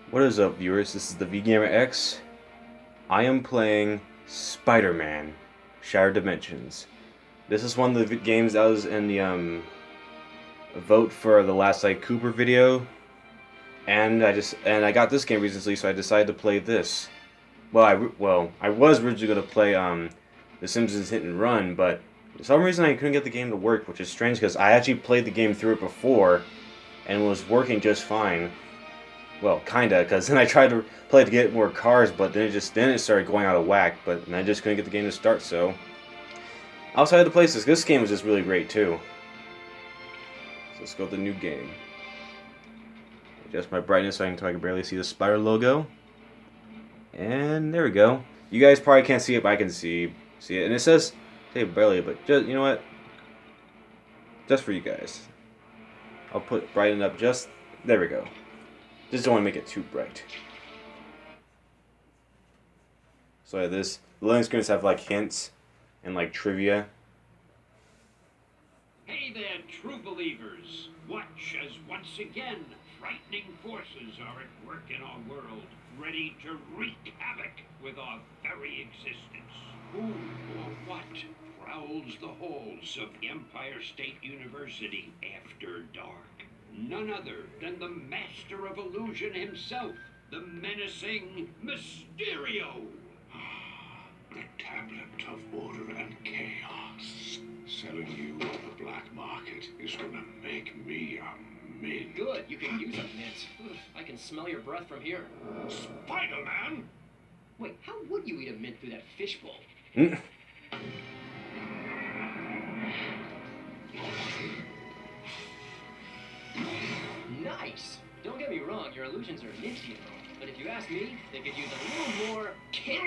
What is up, viewers? This is the VGamer X. I am playing Spider-Man: Shattered Dimensions. This is one of the games that was in the vote for the last Cooper video, and I got this game recently, so I decided to play this. I was originally gonna play The Simpsons Hit and Run, but for some reason I couldn't get the game to work, which is strange because I actually played the game through it before and was working just fine. Well, kinda, because then I tried to play to get more cars, but then it started going out of whack. But I just couldn't get the game to start. So outside of the places, this game was just really great too. So let's go to the new game. Adjust my brightness so I can barely see the spider logo. And there we go. You guys probably can't see it, but I can see it, and it says say barely, but just you know what? Just for you guys, I'll brighten it up just there we go. Just don't want to make it too bright. So the loading screens have like hints and like trivia. Hey there, true believers. Watch as once again frightening forces are at work in our world, ready to wreak havoc with our very existence. Who or what prowls the halls of Empire State University after dark? None other than the master of illusion himself, the menacing Mysterio. The tablet of order and chaos. Selling you on the black market is gonna make me a mint. Good, you can use a mint. I can smell your breath from here. Spider-Man? Wait, how would you eat a mint through that fishbowl? Nice! Don't get me wrong, your illusions are nifty and all, but if you ask me, they could use a little more kick.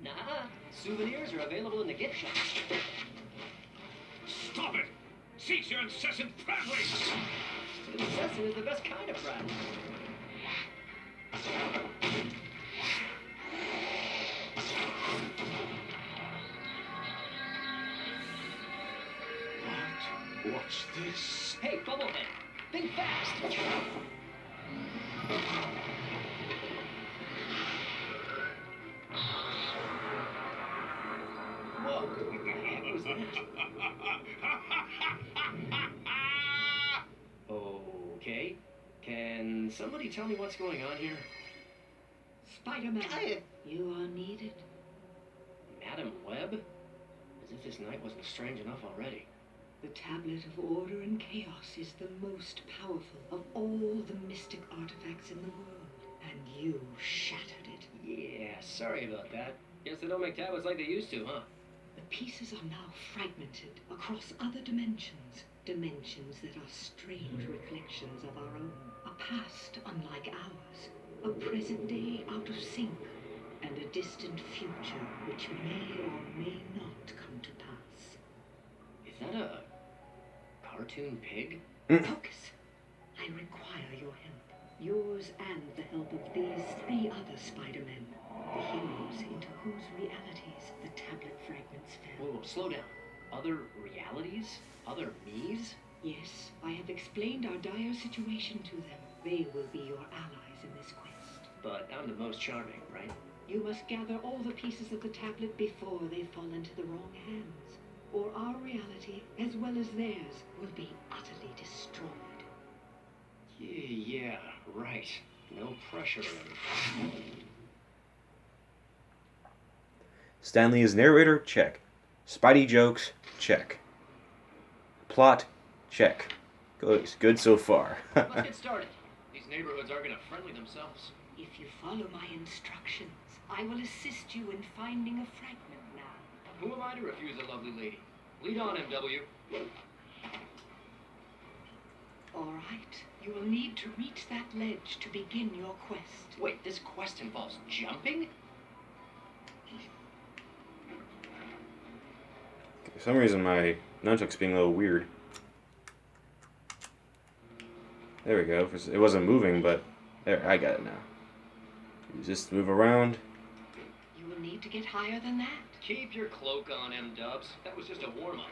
Nah, souvenirs are available in the gift shop. Stop it! Cease your incessant prattling! Incessant is the best kind of prattle. What's this? Hey, Bubblehead, think fast! Whoa, what the heck was that? Okay, can somebody tell me what's going on here? Spider-Man, you are needed. Madam Web? As if this night wasn't strange enough already. The tablet of order and chaos is the most powerful of all the mystic artifacts in the world, and you shattered it. Yeah, sorry about that. Guess they don't make tablets like they used to, huh? The pieces are now fragmented across other dimensions, dimensions that are strange reflections of our own, a past unlike ours, a present day out of sync, and a distant future which may or may not come to pass. Is that a cartoon pig? Focus. I require your help. Yours and the help of these 3 other Spider-Men. The heroes into whose realities the tablet fragments fell. Whoa, slow down. Other realities? Other me's? Yes, I have explained our dire situation to them. They will be your allies in this quest. But I'm the most charming, right? You must gather all the pieces of the tablet before they fall into the wrong hands, or our reality, as well as theirs, will be utterly destroyed. Yeah, right. No pressure. Stanley is narrator, check. Spidey jokes, check. Plot, check. Good so far. Let's get started. These neighborhoods are gonna friendly themselves. If you follow my instructions, I will assist you in finding a fragment now. Who am I to refuse a lovely lady? Lead on, MW. All right. You will need to reach that ledge to begin your quest. Wait, this quest involves jumping? For some reason my nunchuck's being a little weird. There we go. It wasn't moving, but there, I got it now. You just move around. You will need to get higher than that. Keep your cloak on, M-Dubs. That was just a warm-up.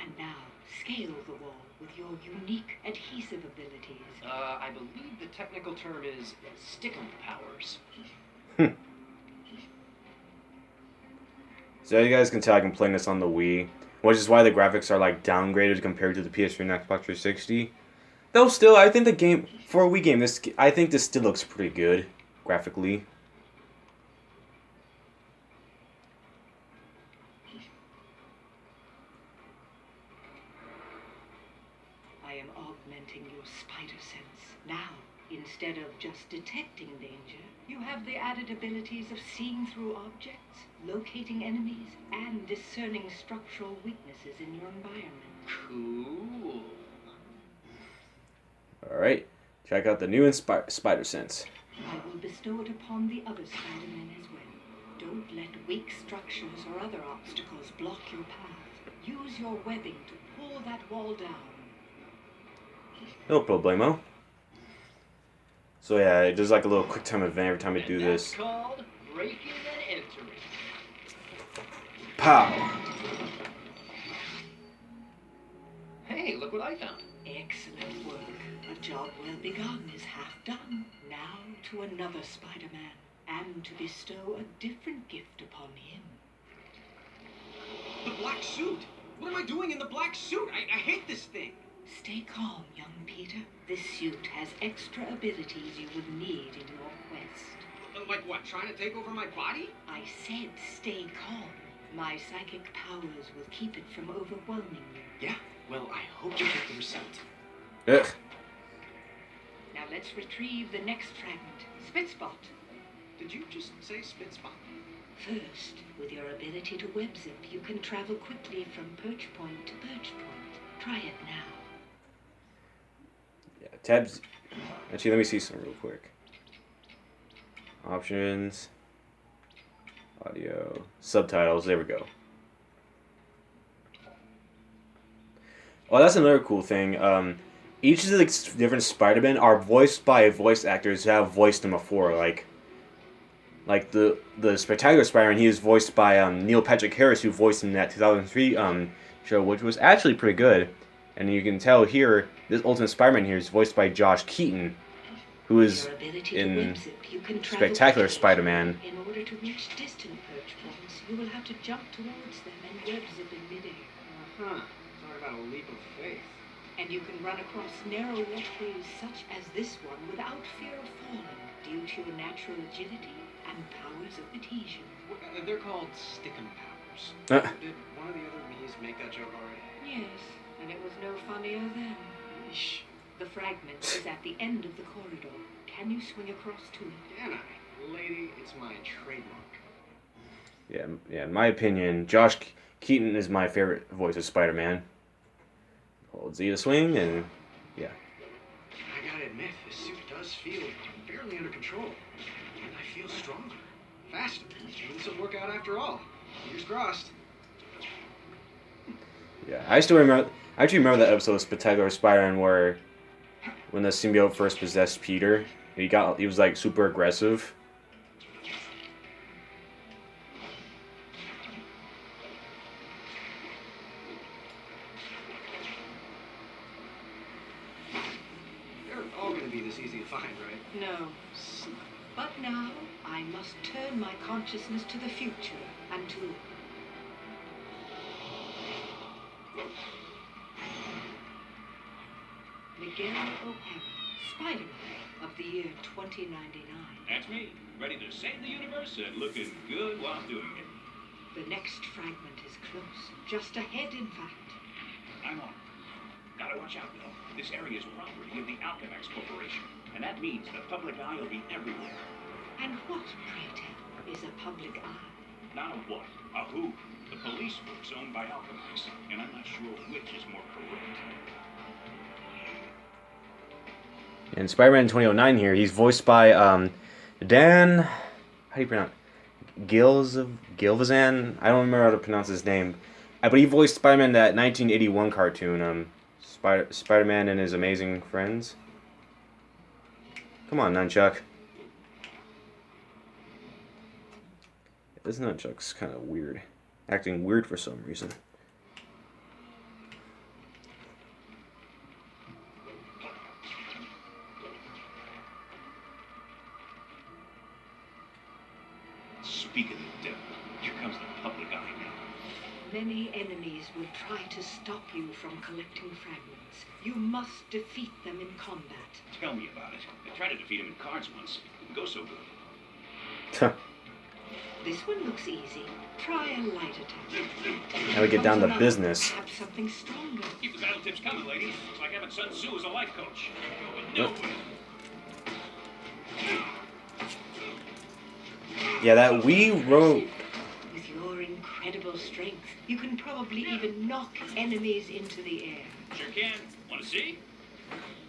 And now, scale the wall with your unique adhesive abilities. I believe the technical term is stickum powers. So you guys can tell I can play this on the Wii, which is why the graphics are like downgraded compared to the PS3 and Xbox 360. Though still, I think the game for a Wii game, I think this still looks pretty good graphically. I am augmenting your Spidersense. Now, instead of just detecting danger, you have the added abilities of seeing through objects, locating enemies, and discerning structural weaknesses in your environment. Cool. Alright, check out the new Spidersense. I will bestow it upon the other Spider-Men as well. Don't let weak structures or other obstacles block your path. Use your webbing to pull that wall down. No problemo. So yeah, it does like a little quick time event every time I do That's this. called breaking and entering. Pow! Hey, look what I found. Excellent work. A job well begun is half done. Now to another Spider-Man, and to bestow a different gift upon him. The black suit! What am I doing in the black suit? I hate this thing! Stay calm, young Peter. This suit has extra abilities you would need in your quest. Like what, trying to take over my body? I said stay calm. My psychic powers will keep it from overwhelming you. Yeah, well, I hope you get the result. Ugh. Now let's retrieve the next fragment. Spitspot. Did you just say spit spot? First, with your ability to web zip, you can travel quickly from perch point to perch point. Try it now. Yeah, tabs. Actually, let me see some real quick. Options. Audio. Subtitles. There we go. Oh, that's another cool thing. Each of the different Spider-Men are voiced by voice actors who have voiced them before. Like the Spectacular Spider-Man, he is voiced by Neil Patrick Harris, who voiced him in that 2003 show, which was actually pretty good. And you can tell here, this Ultimate Spider-Man here is voiced by Josh Keaton, who is in Spectacular Spider-Man. In order to reach distant perch points, you will have to jump towards them and web zip in midair. Uh-huh. Sorry about a leap of faith. And you can run across narrow walkways such as this one without fear of falling due to your natural agility and powers of adhesion. They're called stickum powers. Did one of the other me's make that joke already? Yes, and it was no funnier then. Yeesh. The fragment is at the end of the corridor. Can you swing across to it? Can I? Lady, it's my trademark. Yeah. In my opinion, Josh Keaton is my favorite voice of Spider-Man. Hold Z to swing, and yeah. I gotta admit, this suit does feel fairly under control. And I feel stronger, faster. Maybe this will work out after all. Fingers crossed. Yeah, I actually remember that episode of Spectacular Spider-Man where when the symbiote first possessed Peter, he was like super aggressive. They're all gonna be this easy to find, right? No. But now, I must turn my consciousness to the future and to... Miguel O'Hara, Spider-Man of the year 2099. That's me, ready to save the universe and looking good while doing it. The next fragment is close, just ahead in fact. I'm on. Gotta watch out, though. This area is property of the Alchemax Corporation, and that means the public eye will be everywhere. And what, pray tell, is a public eye? Not a what, a who. The police force owned by Alchemax, and I'm not sure which is more correct. And Spider-Man 2009 here, he's voiced by Dan. How do you pronounce it? Gilvazan? I don't remember how to pronounce his name. But he voiced Spider-Man in that 1981 cartoon, Spider-Man and His Amazing Friends. Come on, Nunchuck. This Nunchuck's kind of weird. Acting weird for some reason. Speaking of devil, here comes the public eye now. Many enemies will try to stop you from collecting fragments. You must defeat them in combat. Tell me about it. I tried to defeat him in cards once. Didn't go so good. This one looks easy. Try a light attack. Now we get down to business. Have something stronger. Keep the battle tips coming, lady. It's like having Sun Tzu as a life coach. Going nowhere. Yeah, that Wii wrote. With your incredible strength, you can probably even knock enemies into the air. Sure can. Want to see?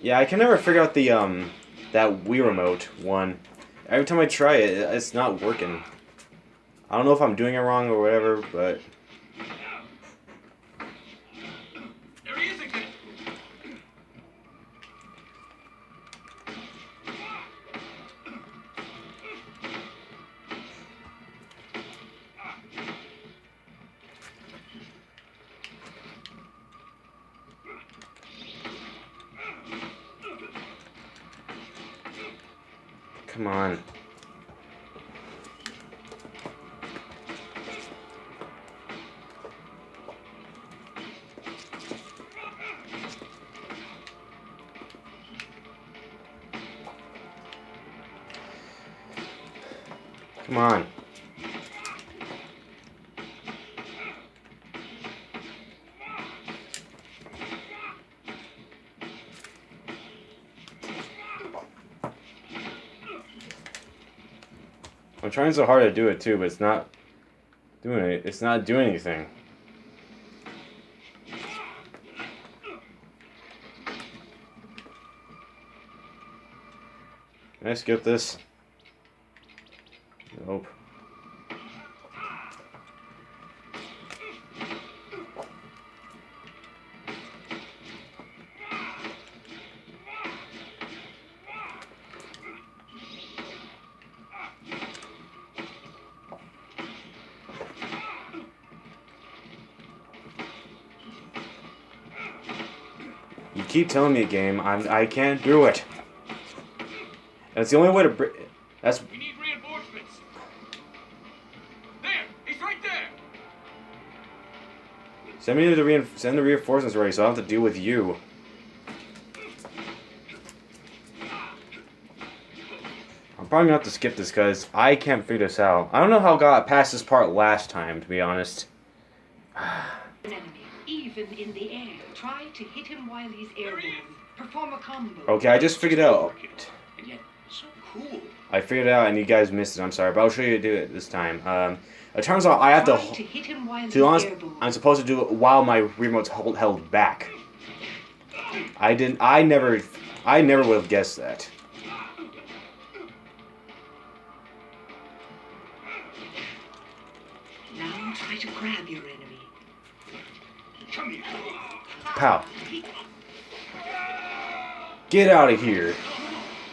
Yeah, I can never figure out the that Wii remote one. Every time I try it, it's not working. I don't know if I'm doing it wrong or whatever, but There he is again. come on. Come on. I'm trying so hard to do it too, but it's not doing it. It's not doing anything. Can I skip this? Nope. You keep telling me, game, I can't do it. That's the only way to that's We need reinforcements. There! He's right there! send me to send the reinforcements already, so I don't have to deal with you. I'm probably gonna have to skip this because I can't figure this out. I don't know how I got past this part last time, to be honest. An enemy, even in the air. Try to hit him while he's airborne. Perform a combo. Okay, I just figured it out. And yet, so cool. I figured it out and you guys missed it. I'm sorry, but I'll show you how to do it this time. It turns out I have Try to. to hit him while To he's be honest, airborne. I'm supposed to do it while my remote's held back. I didn't. I never would have guessed that. Now try to grab your enemy. Come here. Pow. Get out of here.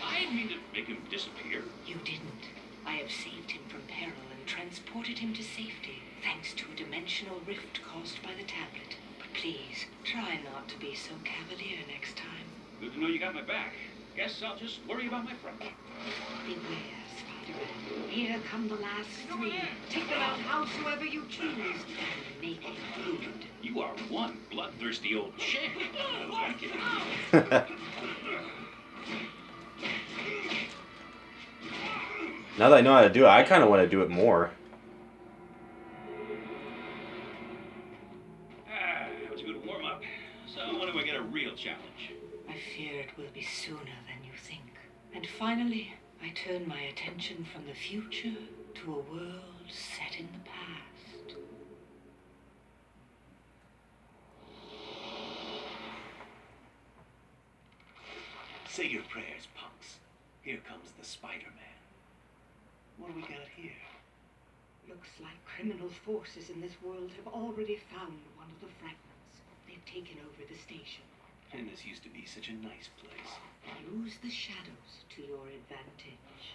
I didn't mean to make him disappear. You didn't. I have saved him from peril and transported him to safety, thanks to a dimensional rift caused by the tablet. But please, try not to be so cavalier next time. Good to know you got my back. Guess I'll just worry about my front. Beware, Spider-Man. Here come the last three. Take them out howsoever you choose, and make it good. You are one bloodthirsty old chick. I was kidding. Now that I know how to do it, I kind of want to do it more. That was a good warm-up. So when do I get a real challenge? I fear it will be sooner than you think. And finally, I turn my attention from the future to a world set in the past. Say your prayers, punks. Here comes the Spider-Man. What do we got here? Looks like criminal forces in this world have already found one of the fragments. They've taken over the station. And this used to be such a nice place. Use the shadows to your advantage.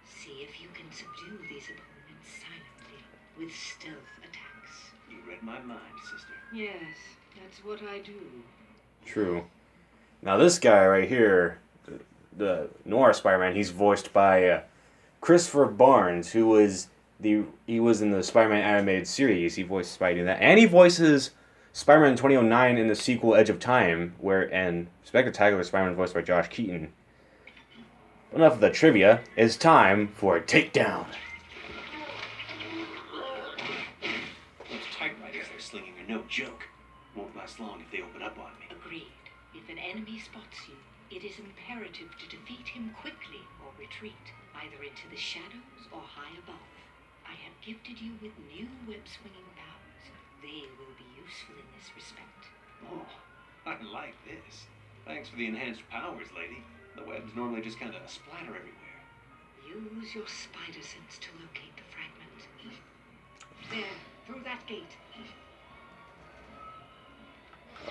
See if you can subdue these opponents silently, with stealth attacks. You read my mind, sister. Yes, that's what I do. True. Now this guy right here, the Noir Spider-Man, he's voiced by Christopher Barnes, he was in the Spider-Man animated series. He voiced Spidey in that, and he voices Spider-Man 2009 in the sequel Edge of Time, and Spectacular Spider-Man voiced by Josh Keaton. Enough of the trivia. It's time for a takedown. Those typewriters they're slinging are no joke. Won't last long if they open up on me. Agreed. If an enemy spots you, it is imperative to defeat him quickly or retreat, either into the shadows or high above. I have gifted you with new web-swinging powers. They will be useful in this respect. Oh, I like this. Thanks for the enhanced powers, lady. The webs normally just kind of splatter everywhere. Use your Spidersense to locate the fragment. There, through that gate.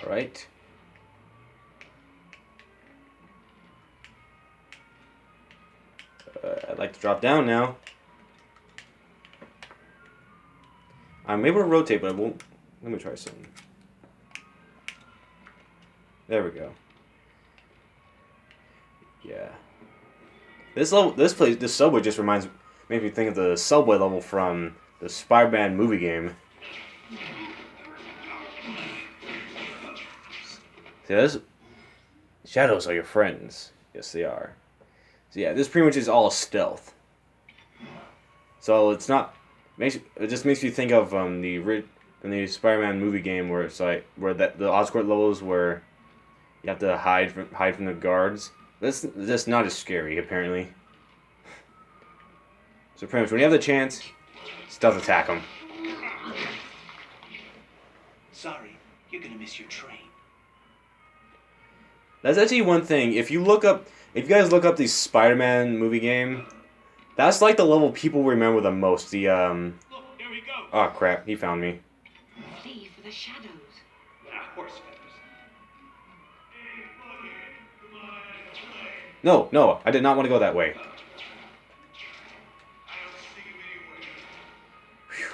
All right. I'd like to drop down now. I'm able to rotate, but I won't. Let me try something. There we go. Yeah. This subway just makes me think of the subway level from the Spider-Man movie game. See, this shadows are your friends. Yes, they are. So yeah, this pretty much is all stealth. So it's not. It just makes you think of the Spider-Man movie game where it's like the Oscorp levels where you have to hide from the guards. That's not as scary apparently. So pretty much when you have the chance, stealth attack them. Sorry, you're gonna miss your train. That's actually one thing. If you guys look up the Spider-Man movie game, that's like the level people remember the most. Look, here he goes. Oh crap, he found me. Flee for the shadows. Ah, horse feathers. No, I did not want to go that way. Whew.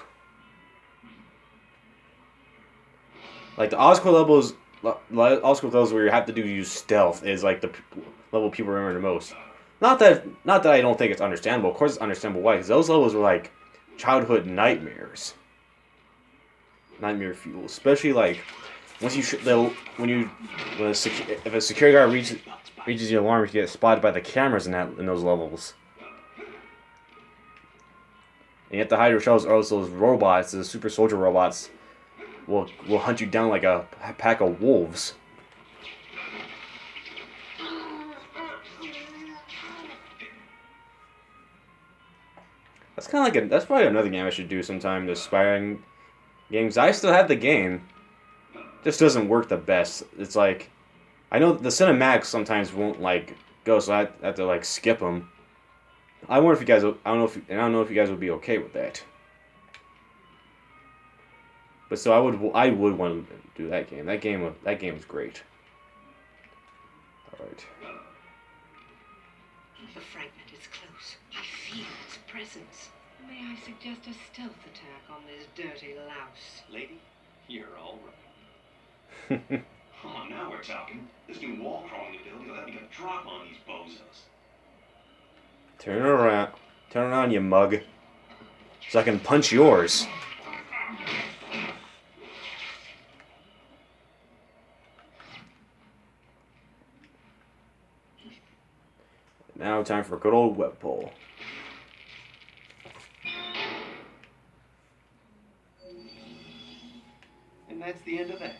Like the Oscorp levels where you have to use stealth is like the level people remember the most. Not that I don't think it's understandable. Of course, it's understandable why, because those levels were like childhood nightmares, nightmare fuel. Especially like once if a security guard reaches the alarm, you get spotted by the cameras in those levels. And you have to hide your shells, or else those robots, the super soldier robots, will hunt you down like a pack of wolves. That's probably another game I should do sometime. The Spider-Man games. I still have the game. Just doesn't work the best. It's like I know the cinematics sometimes won't like go, so I have to like skip them. I wonder if you guys. I don't know if you guys would be okay with that. But so I would want to do that game. That game is great. All right. The fragment is close. I feel its presence. May I suggest a stealth attack on this dirty louse? Lady, you're all right. Oh, now we're talking. This new wall crawling ability will let me get a drop on these bozos. Turn around, you mug, so I can punch yours. Now time for a good old web pull. And that's the end of that.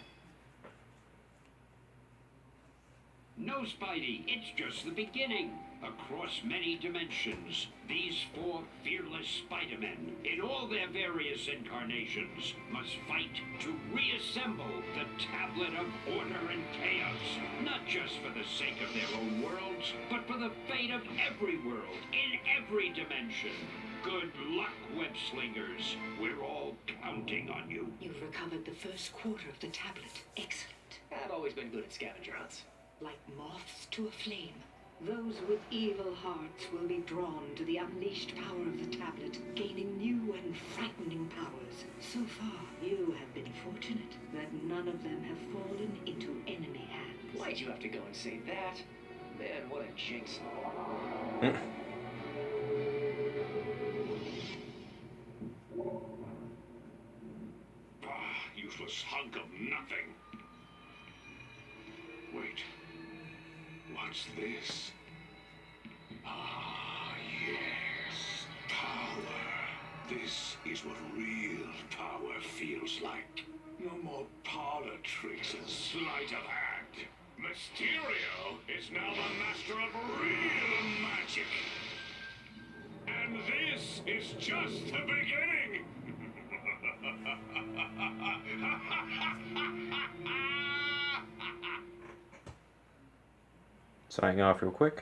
No, Spidey, it's just the beginning. Across many dimensions, these four fearless Spider-Men, in all their various incarnations, must fight to reassemble the Tablet of Order and Chaos. Not just for the sake of their own worlds, but for the fate of every world, in every dimension. Good luck, web-slingers. We're all counting on you. You've recovered the first quarter of the tablet. Excellent. I've always been good at scavenger hunts. Like moths to a flame, those with evil hearts will be drawn to the unleashed power of the tablet, gaining new and frightening powers. So far, you have been fortunate that none of them have fallen into enemy hands. Why'd you have to go and say that? Man, what a jinx. Useless hunk of nothing. Wait. What's this? Ah, yes. Power. This is what real power feels like. No more parlor tricks and sleight of hand. Mysterio is now the master of real magic. And this is just the beginning. Signing off real quick.